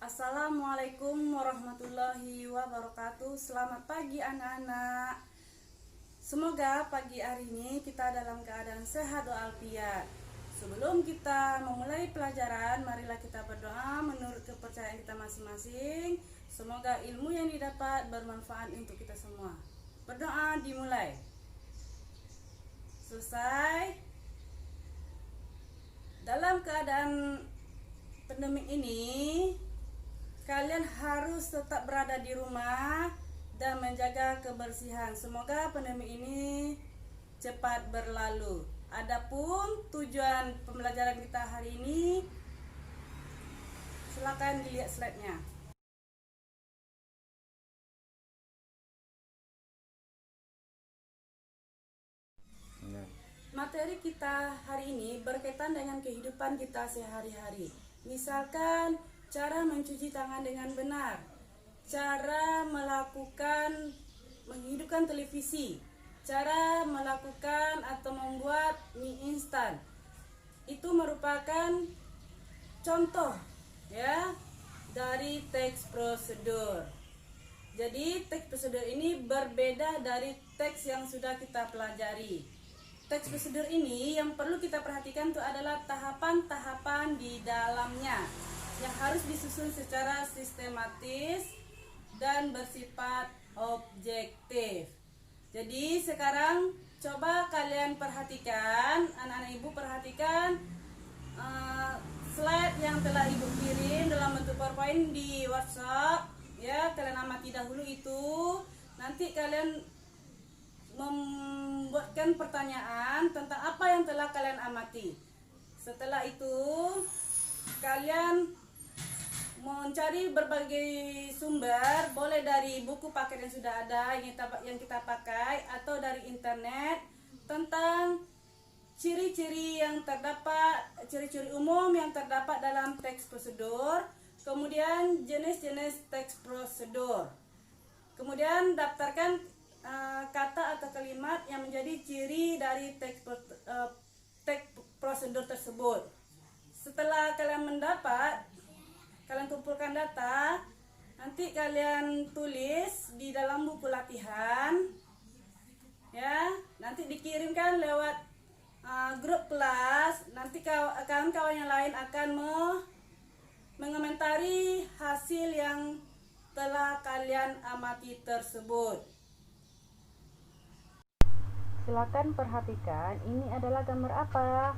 Assalamualaikum warahmatullahi wabarakatuh. Selamat pagi anak-anak. Semoga pagi hari ini kita dalam keadaan sehat walafiat. Sebelum kita memulai pelajaran, marilah kita berdoa menurut kepercayaan kita masing-masing. Semoga ilmu yang didapat bermanfaat untuk kita semua. Berdoa dimulai. Selesai. Dalam keadaan pandemi ini, kalian harus tetap berada di rumah dan menjaga kebersihan. Semoga pandemi ini cepat berlalu. Adapun tujuan pembelajaran kita hari ini, silakan dilihat slide-nya. Materi kita hari ini berkaitan dengan kehidupan kita sehari-hari. Misalkan cara mencuci tangan dengan benar, cara menghidupkan televisi, cara melakukan atau membuat mie instan. Itu merupakan contoh ya dari teks prosedur. Jadi teks prosedur ini berbeda dari teks yang sudah kita pelajari. Teks prosedur ini yang perlu kita perhatikan itu adalah tahapan-tahapan di dalamnya yang harus disusun secara sistematis dan bersifat objektif. Jadi sekarang coba kalian perhatikan, anak-anak ibu perhatikan slide yang telah ibu kirim dalam bentuk PowerPoint di WhatsApp. Ya, kalian amati dahulu itu. Nanti kalian membuatkan pertanyaan tentang apa yang telah kalian amati. Setelah itu kalian mencari berbagai sumber, boleh dari buku paket yang sudah ada yang kita pakai atau dari internet, tentang ciri-ciri yang terdapat, ciri-ciri umum yang terdapat dalam teks prosedur, kemudian jenis-jenis teks prosedur. Kemudian daftarkan kata atau kalimat yang menjadi ciri dari teks prosedur tersebut. Setelah kalian mendapat, kalian kumpulkan data, nanti kalian tulis di dalam buku latihan, ya. Nanti dikirimkan lewat grup kelas. Nanti kawan-kawan yang lain akan mengomentari hasil yang telah kalian amati tersebut. Silakan perhatikan, ini adalah gambar apa?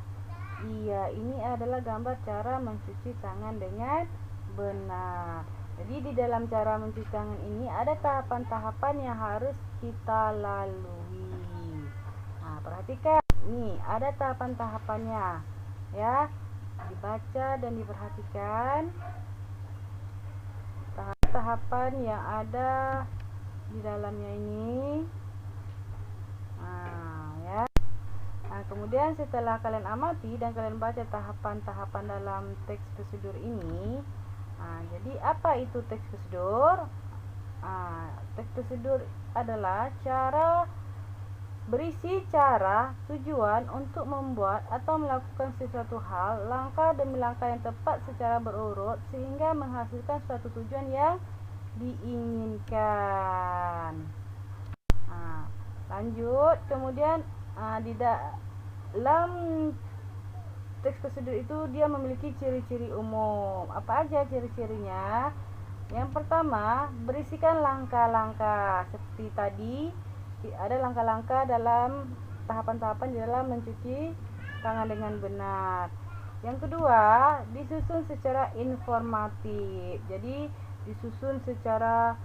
Iya, ini adalah gambar cara mencuci tangan dengan benar. Jadi di dalam cara mencuci tangan ini ada tahapan-tahapan yang harus kita lalui. Nah, perhatikan. Nih, ada tahapan-tahapannya. Ya, dibaca dan diperhatikan. Tahapan yang ada di dalamnya ini. Kemudian setelah kalian amati dan kalian baca tahapan-tahapan dalam teks prosedur ini, jadi apa itu teks prosedur? Teks prosedur adalah berisi cara, tujuan untuk membuat atau melakukan sesuatu hal, langkah demi langkah yang tepat secara berurut sehingga menghasilkan suatu tujuan yang diinginkan. Lanjut, kemudian di dalam teks prosedur itu dia memiliki ciri-ciri umum. Apa aja ciri-cirinya? Yang pertama, berisikan langkah-langkah. Seperti tadi, ada langkah-langkah dalam tahapan-tahapan di dalam mencuci tangan dengan benar. Yang kedua, disusun secara informatif. Jadi, disusun secara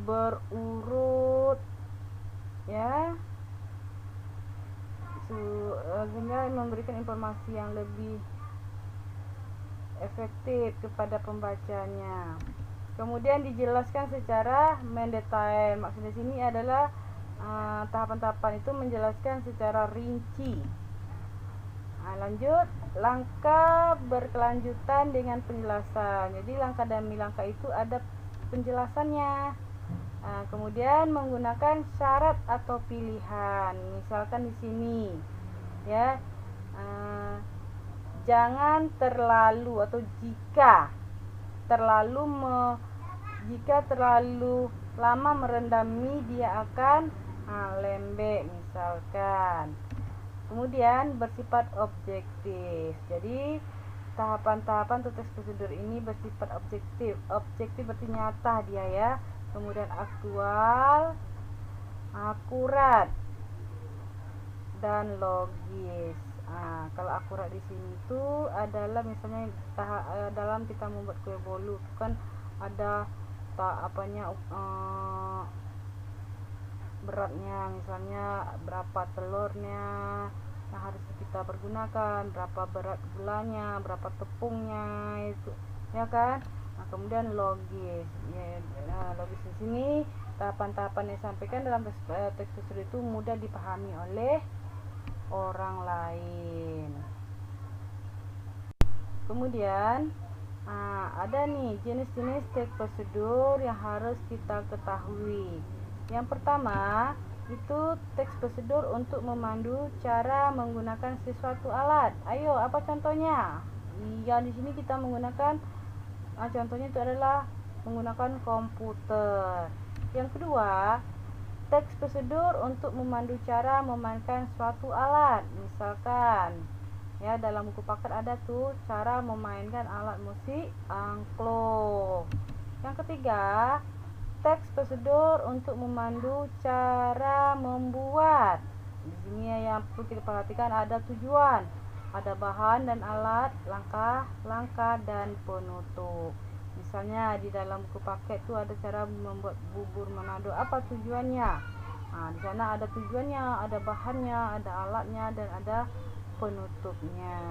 berurut, ya, sehingga memberikan informasi yang lebih efektif kepada pembacanya. Kemudian dijelaskan secara mendetail. Maksudnya sini adalah tahapan-tahapan itu menjelaskan secara rinci. Lanjut, langkah berkelanjutan dengan penjelasan. Jadi langkah demi langkah itu ada penjelasannya. Kemudian menggunakan syarat atau pilihan. Misalkan di sini, ya, jangan terlalu atau jika jika terlalu lama merendam mie dia akan lembek misalkan. Kemudian bersifat objektif. Jadi tahapan-tahapan atau teks prosedur ini bersifat objektif. Objektif berarti nyata dia ya. Kemudian aktual, akurat, dan logis. Kalau akurat di sini itu adalah misalnya dalam kita membuat kue bolu kan ada beratnya, misalnya berapa telurnya yang harus kita pergunakan, berapa berat gulanya, berapa tepungnya itu, ya kan? Kemudian logis, logis di sini tahapan-tahapan yang disampaikan dalam teks prosedur itu mudah dipahami oleh orang lain. Kemudian ada nih jenis-jenis teks prosedur yang harus kita ketahui. Yang pertama itu teks prosedur untuk memandu cara menggunakan sesuatu alat. Ayo, apa contohnya? Ya, di sini kita menggunakan contohnya itu adalah menggunakan komputer. Yang kedua, teks prosedur untuk memandu cara memainkan suatu alat. Misalkan ya dalam buku paket ada tuh cara memainkan alat musik angklung. Yang ketiga, teks prosedur untuk memandu cara membuat. Di sini yang perlu kita perhatikan ada tujuan, ada bahan dan alat, langkah-langkah dan penutup. Misalnya di dalam buku paket itu ada cara membuat bubur Manado. Apa tujuannya? Di sana ada tujuannya, ada bahannya, ada alatnya, dan ada penutupnya.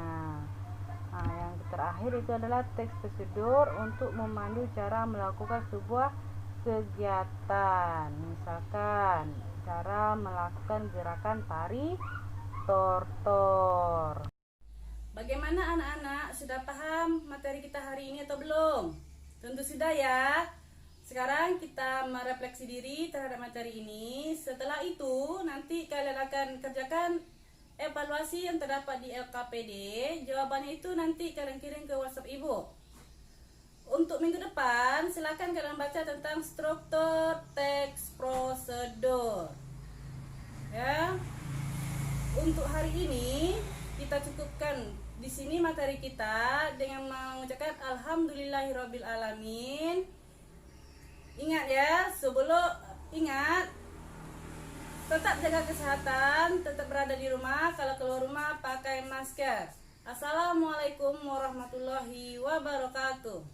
Yang terakhir itu adalah teks prosedur untuk memandu cara melakukan sebuah kegiatan. Misalkan cara melakukan gerakan tari tortor. Bagaimana anak-anak, sudah paham materi kita hari ini atau belum? Tentu sudah ya. Sekarang kita merefleksi diri terhadap materi ini. Setelah itu nanti kalian akan kerjakan evaluasi yang terdapat di LKPD. Jawabannya itu nanti kalian kirim ke WhatsApp Ibu. Untuk minggu depan silakan kalian baca tentang struktur teks prosedur. Ya. Untuk hari ini kita cukupkan di sini materi kita dengan mengucapkan alhamdulillahirabbil alamin. Ingat ya, tetap jaga kesehatan, tetap berada di rumah, kalau keluar rumah pakai masker. Assalamualaikum warahmatullahi wabarakatuh.